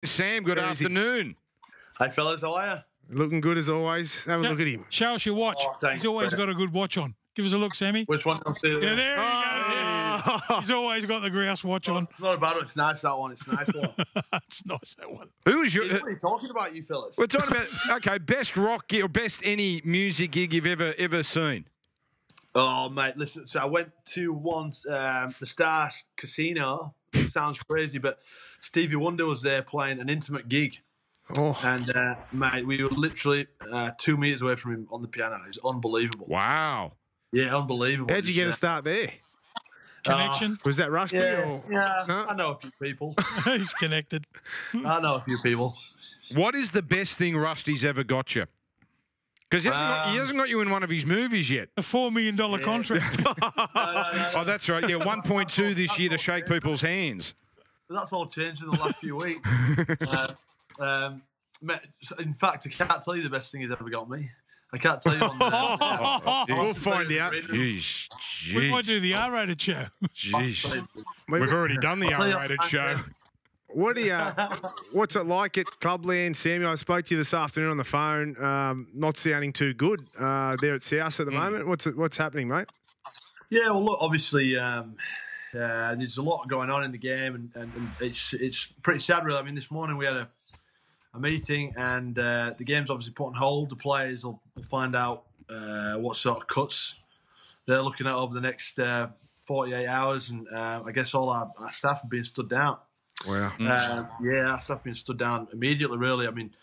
Sam, good afternoon. Hey, fellas, how are you? Looking good as always. Have a look at him. Show us your watch. Oh, thanks, He's always got a good watch on. Give us a look, Sammy. Which one? Yeah, there you go. Yeah. He's always got the grouse watch on. It's not a bad one. It's nice, that one. It's a nice one. It's nice, that one. Who was your... What are you talking about, you fellas? We're talking about, okay, best rock gig or best any music gig you've ever seen. Oh, mate, listen. So I went to once the Star Casino. Sounds crazy, but Stevie Wonder was there playing an intimate gig. Oh. And, mate, we were literally 2 meters away from him on the piano. It was unbelievable. Wow. Yeah, unbelievable. How'd you get a start there? Connection. Was that Rusty? Yeah, Or... yeah. No? I know a few people. He's connected. I know a few people. What is the best thing Rusty's ever got you? Because he hasn't got you in one of his movies yet. A $4 million contract. No. Oh, that's right. Yeah, 1.2 this year to shake people's hands. That's all changed in the last few weeks. In fact, I can't tell you the best thing he's ever got me. I can't tell you on the... We'll find out. Jeez. We might do the R-rated show. Jeez. We've already done the R-rated show. What do you? What's it like at Clubland, Samuel? I spoke to you this afternoon on the phone. Not sounding too good there at South at the moment. What's happening, mate? Yeah, well, look, obviously, there's a lot going on in the game, and it's pretty sad, really. I mean, this morning we had a meeting, and the game's obviously put on hold. The players will find out what sort of cuts they're looking at over the next 48 hours, and I guess all our staff have been stood down. Wow. Yeah, our staff being stood down immediately, really. I mean,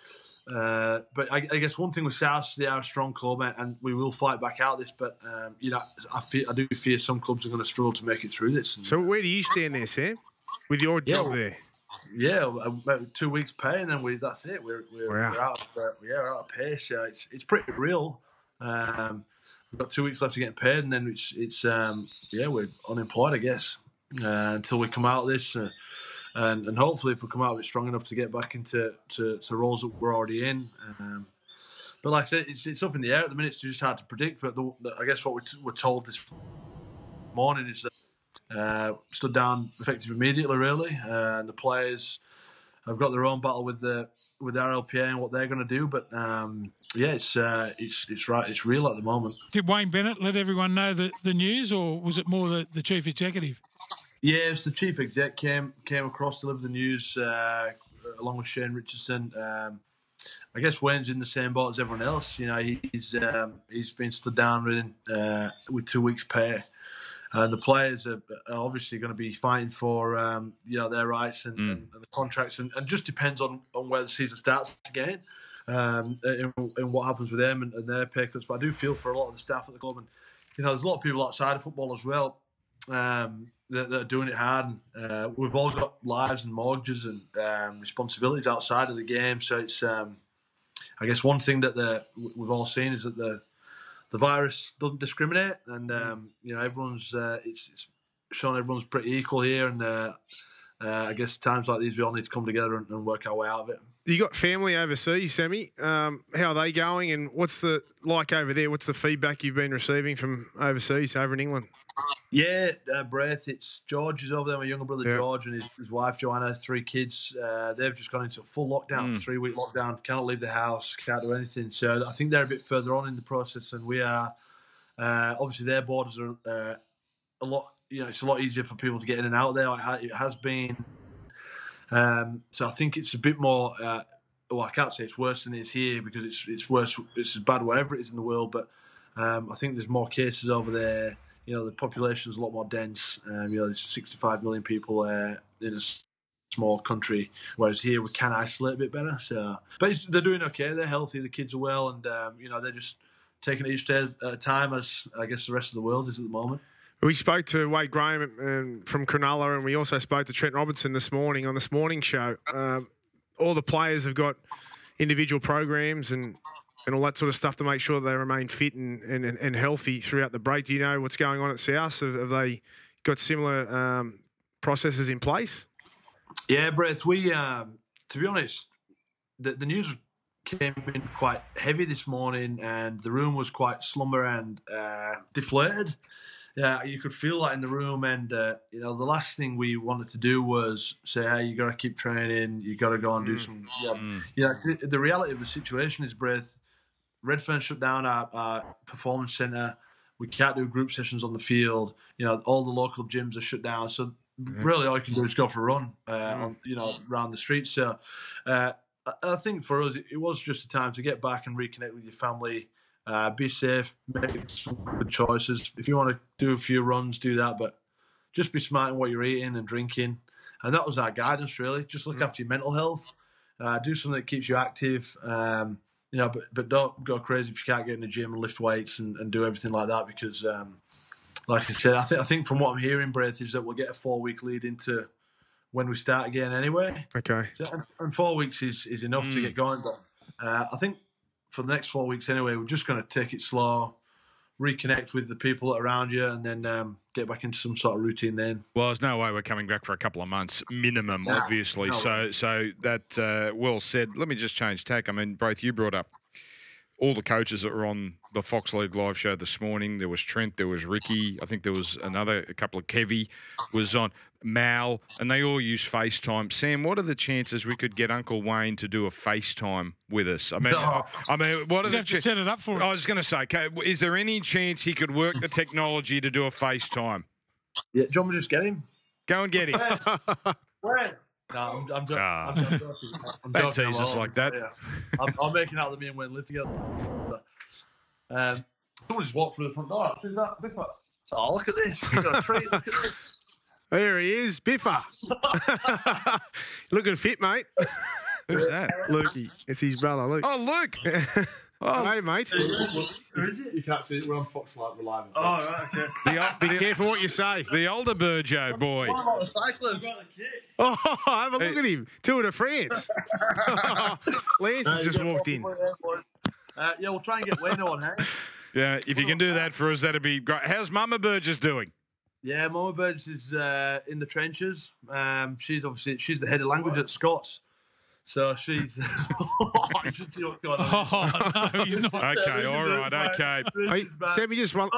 but I guess one thing with South, they are a strong club, and we will fight back out this. But you know, I do fear some clubs are going to struggle to make it through this. So where do you stand there, Sam, with your job there? Yeah, about 2 weeks' pay, and then that's it. We're out of pay. So it's pretty real. We've got 2 weeks left to get paid, and then it's we're unemployed, I guess, until we come out of this. And hopefully, if we come out of it strong enough to get back into roles that we're already in. But like I said, it's up in the air at the minute. It's just hard to predict. But I guess what we're told this morning is that stood down effective immediately, really. And the players have got their own battle with RLPA and what they're going to do. But it's right. It's real at the moment. Did Wayne Bennett let everyone know the news, or was it more the chief executive? Yeah, it's the chief exec came across, delivered the news along with Shane Richardson. I guess Wayne's in the same boat as everyone else. You know, he's been stood down with 2 weeks' pay. The players are obviously going to be fighting for their rights and the contracts, and just depends on where the season starts again, and what happens with them and their pay cuts. But I do feel for a lot of the staff at the club, and there's a lot of people outside of football as well. That are doing it hard. And, we've all got lives and mortgages and responsibilities outside of the game. So it's, I guess, one thing that we've all seen is that the virus doesn't discriminate, and everyone's it's shown everyone's pretty equal here. And I guess times like these we all need to come together and work our way out of it. You got family overseas, Sammy. How are they going, and what's the like over there? What's the feedback you've been receiving from overseas, over in England? Yeah, Brett, it's George is over there, my younger brother George, and his wife Joanna, 3 kids. They've just gone into a full lockdown, 3-week lockdown, cannot leave the house, can't do anything. So I think they're a bit further on in the process than we are. Obviously, their borders are a lot, it's a lot easier for people to get in and out there. It has been. So I think it's a bit more, I can't say it's worse than it is here, because it's worse, it's as bad wherever it is in the world, but I think there's more cases over there. The population is a lot more dense. There's 65 million people in a small country, whereas here we can isolate a bit better. So, but they're doing okay. They're healthy. The kids are well, and they're just taking it each day at a time, as I guess the rest of the world is at the moment. We spoke to Wade Graham from Cronulla, and we also spoke to Trent Robinson this morning on this morning show. All the players have got individual programs and all that sort of stuff to make sure they remain fit and healthy throughout the break. Do you know what's going on at South? Have they got similar processes in place? Yeah, Brett, we, to be honest, the news came in quite heavy this morning, and the room was quite slumber and deflated. Yeah, you could feel that in the room, and you know, the last thing we wanted to do was say, "Hey, you got to keep training. You got to go and do some." Yeah, the reality of the situation is, Braith, Redfern shut down our performance centre. We can't do group sessions on the field. You know, all the local gyms are shut down. So really, all you can do is go for a run, around the streets. So I think for us, it was just a time to get back and reconnect with your family. Be safe, make some good choices. If you want to do a few runs, do that, but just be smart in what you're eating and drinking. And that was our guidance, really. Just look after your mental health. Do something that keeps you active. You know, but don't go crazy if you can't get in the gym and lift weights and do everything like that, because, like I said, I think from what I'm hearing, Braith, is that we'll get a 4-week lead into when we start again anyway. Okay. So, and 4 weeks is enough to get going. But I think for the next 4 weeks anyway, we're just going to take it slow, reconnect with the people around you, and then get back into some sort of routine then. Well, there's no way we're coming back for a couple of months minimum, obviously. So that well said. Let me just change tack. I mean, Braith, you brought up all the coaches that were on the Fox League live show this morning. There was Trent, there was Ricky. I think there was a couple of Kevy was on, Mal, and they all use FaceTime. Sam, what are the chances we could get Uncle Wayne to do a FaceTime with us? I mean, what are the chances? Set it up for him. I was going to say, is there any chance he could work the technology to do a FaceTime? Yeah, do you want me to just get him? Go and get him. Where? No, I'm joking. Don't tease us like that. Yeah. I'm making out that me and Wayne live together. Someone just walked through the front door. Is that Biffa? Oh, look at this. He's got a treat. Look at this. There he is, Biffa. Looking fit, mate. Who's that? Lukey. It's his brother, Luke. Oh, Luke. Oh, hey, mate. Who is it? You can't see it. We're on Fox Live. We're live. Oh, right, okay. Be careful what you say. The older Burjo boy. What about the cyclists? Oh, have a look at him. Tour de France. Lance has just walked in. Yeah, we'll try and get Wayne on, hey? Yeah, if you can do that for us, that'd be great. How's Mama Burgess doing? Yeah, Mama Burgess is in the trenches. She's the head of language at Scots. So she's. You should see what's going on. Oh, no, he's not. Okay, all right, okay. Hey, Sammy just one.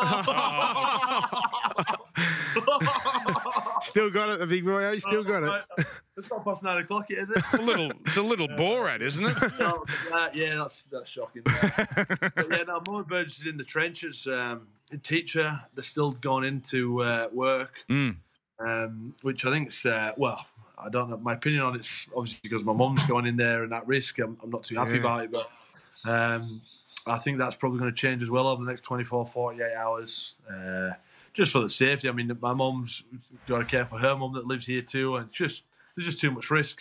Still got it, the big boy. Eh? Still got it. It's not past 9 o'clock yet, is it? It's a little Borat, isn't it? Yeah, that's shocking. But yeah, no, Mama Burgess is in the trenches. Teacher, they're still going into work, which I think is well. I don't know. My opinion on it's obviously because my mum's going in there and at risk. I'm not too happy about it, but I think that's probably going to change as well over the next 24, 48 hours, just for the safety. I mean, my mum's got to care for her mum that lives here too, and there's just too much risk.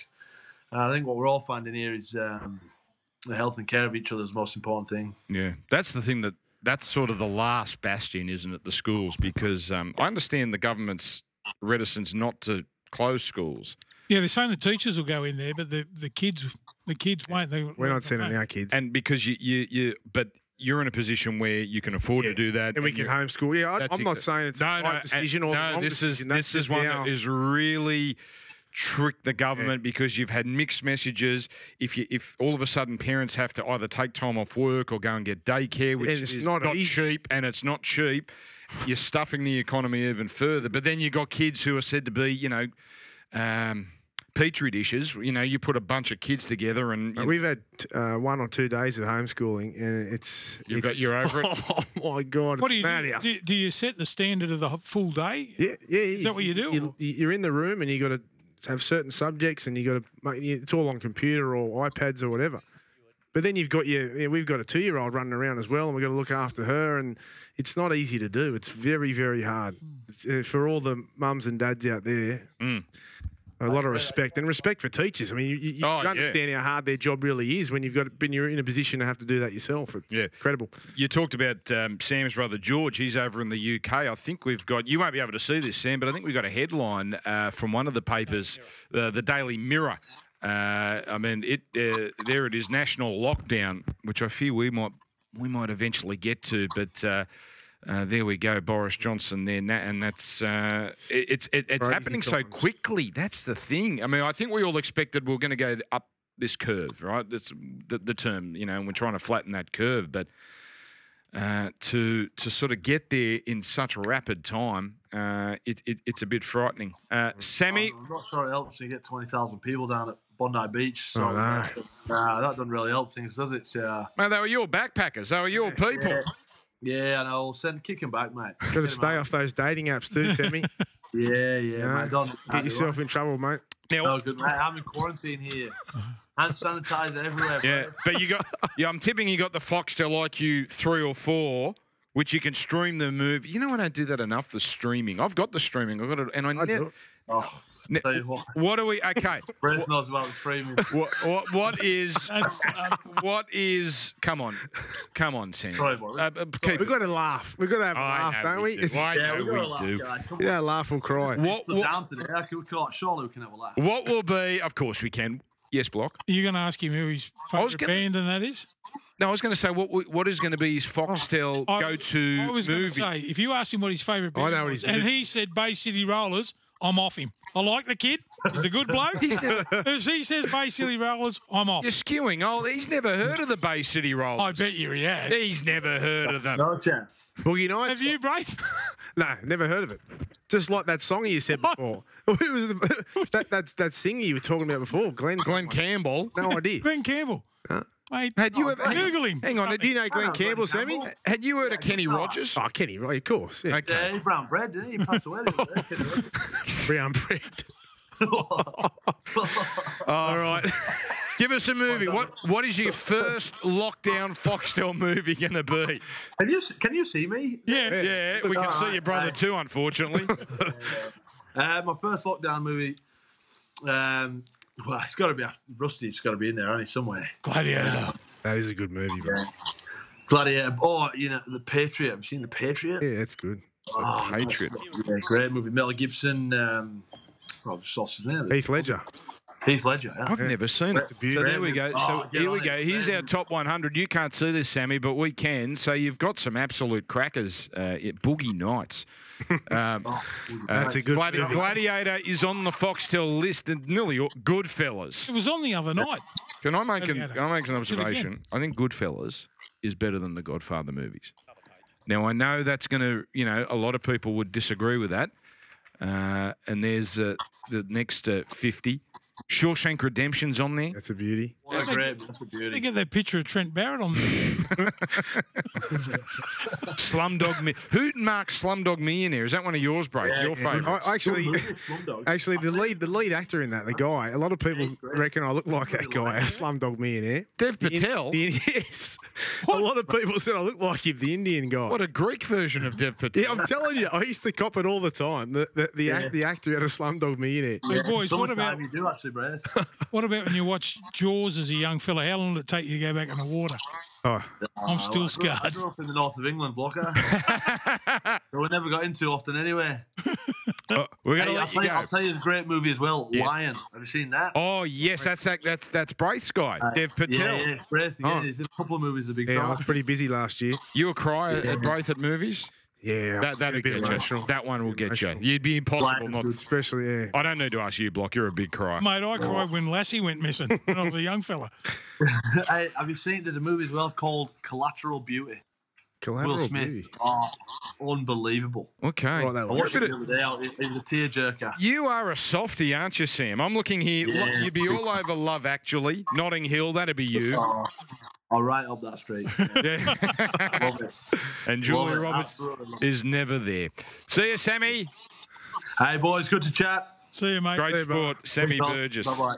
I think what we're all finding here is the health and care of each other is the most important thing. Yeah, that's the thing that's sort of the last bastion, isn't it? The schools, because I understand the government's reticence not to close schools. Yeah, they're saying the teachers will go in there, but the kids won't. We're not sending our kids. And because but you're in a position where you can afford to do that, and we can homeschool. Yeah, I'm not saying it's the right decision or the wrong decision. This is one that is really tricked the government because you've had mixed messages. If all of a sudden parents have to either take time off work or go and get daycare, which is not cheap, and it's not cheap, you're stuffing the economy even further. But then you've got kids who are said to be, Petri dishes. You put a bunch of kids together and... We've had 1 or 2 days of homeschooling and you're over it? Oh, my God. What do you set the standard of the full day? Yeah. Is that what you do? You're in the room and you got to have certain subjects and you got to... It's all on computer or iPads or whatever. But then we've got a 2-year-old running around as well, and we've got to look after her, and it's not easy to do. It's very, very hard. It's, for all the mums and dads out there, a lot of respect, and respect for teachers. I mean, you understand how hard their job really is when you're in a position to have to do that yourself. It's incredible. You talked about Sam's brother George. He's over in the UK. I think we've got. You won't be able to see this, Sam, but I think we've got a headline from one of the papers, the Daily Mirror. I mean, there it is, national lockdown, which I fear we might eventually get to, but there we go, Boris Johnson there, and that's it's happening so quickly. That's the thing. I mean, I think we all expected we were going to go up this curve, right? That's the term, and we're trying to flatten that curve, but to sort of get there in such rapid time, it's a bit frightening. Sammy, I'm not sure it helps when you get 20,000 people down at Bondi Beach. So, Oh, no. that doesn't really help things, does it? well, they were your backpackers. They were your people. Yeah, I know. Kick him back, mate. Got to stay off those dating apps too, Sammy. Yeah, mate. Don't Get yourself in trouble, mate. Now, No good, mate. I'm in quarantine here. Hand sanitizer everywhere. yeah, bro. but you got. Yeah, I'm tipping you got the Foxtel IQ 3 or 4, which you can stream the movie. You know, I don't do that enough. The streaming. I've got the streaming. I've got it, and I I do never. it. Oh, tell you what. What are we? Okay. Brett knows about the streaming. What is? That's, What is? Come on, Sam. Sorry, boy. Keep We've got to laugh. We've got to have a I laugh, know don't we we? do. I know we we do. Yeah, laugh or cry. What Down today. Surely we can have a laugh. what will be? Of course we can. Yes, Block. you're going to ask him who his was favourite gonna- band and that is? No, I was going to say what is going to be his Foxtel go-to I was going movie. to say, if you ask him what his favourite band know what was, his and movie he said Bay City Rollers, I'm off him. I like the kid. He's a good bloke. If he says Bay City Rollers, I'm off. You're skewing. Oh, he's never heard of the Bay City Rollers. I bet you he has. He's never heard of them. No chance. Boogie Nights? Have you, Braith? No, never heard of it. Just like that song you said before. It was that singer you were talking about before, Glenn. Glenn someone. Campbell. No idea. Glenn Campbell. Mate, Had you ever? Google him. Hang on. Do you know Glenn Campbell, Sammy? Had you heard of Kenny Rogers? Oh, Kenny, right? Of course. Yeah. Okay. Yeah, he brown bread, didn't he? He passed away. Brown bread. All right. Give us a movie. What is your first lockdown Foxtel movie going to be? Can you see me? Yeah. Yeah, we can see your brother too, unfortunately. My first lockdown movie. Well, it's got to be Rusty. It's got to be in there, only somewhere. Gladiator. That is a good movie, bro. Gladiator. Oh, The Patriot. Have you seen The Patriot? Yeah, that's good. Oh, Patriot. Yeah, great movie. Mel Gibson. What's his name? Heath Ledger. Heath Ledger. Yeah. I've never seen it. beauty. So there we go. Oh, So get here we on go. it. Here's our top 100. You can't see this, Sammy, but we can. So you've got some absolute crackers at Boogie Nights. That's a good movie. Gladiator is on the Foxtel list, and nearly all, Goodfellas. It was on the other night. Can I make Gladiator. an observation? I think Goodfellas is better than the Godfather movies. Now, I know that's going to, a lot of people would disagree with that. And there's the next 50. Shawshank Redemption's on there. That's a beauty. What a great. That's a They beauty. get that picture of Trent Barrett on there. Slumdog. Who marks Slumdog Millionaire? Is that one of yours, bro? Yeah, Your yeah. favourite? Actually, the lead actor in that, the guy, a lot of people reckon I look like that guy, a Slumdog Millionaire. Dev Patel. Yes. A lot of people said I look like him, the Indian guy. What a Greek version of Dev Patel. Yeah, I'm telling you, I used to cop it all the time. The actor out of Slumdog Millionaire. Hey, boys, what about You do actually, Brad. when you watch Jaws as a young fella? How long did it take you to go back in the water? Oh, I'm still I scarred. grew up in the north of England, Blocker. So we never got in too often anyway. We're going to Hey, let you I'll go. tell you the great movie as well, Yes. Lion. Have you seen that? Oh, yes, that's Braith's guy, Dev Patel. Yeah, great. Oh. There's a couple of movies, a big yeah, I star. was pretty busy last year. You a cry at Braith at movies? Yeah, That'll a bit get you. emotional. That one will get you. Emotional. You'd be impossible Black not. and Especially, yeah. I don't need to ask you, Block. You're a big cry. Mate, I cried when Lassie went missing when I was a young fella. Hey, have you seen? There's a movie as well called Collateral Beauty. Collateral Will Smith. Beauty. Oh, unbelievable. Okay. Right, that I one. watched it the other day. It was a tearjerker. You are a softie, aren't you, Sam? I'm looking here. Yeah. You'd be all over Love Actually. Notting Hill, that'd be you. Oh, I'll right up that street. Yeah. Love it. And Julia Love it. Roberts Absolutely love is never there. See you, Sammy. it. Hey, boys, good to chat. See you, mate. Great Hey, bro. sport, Sammy Burgess. Bye-bye.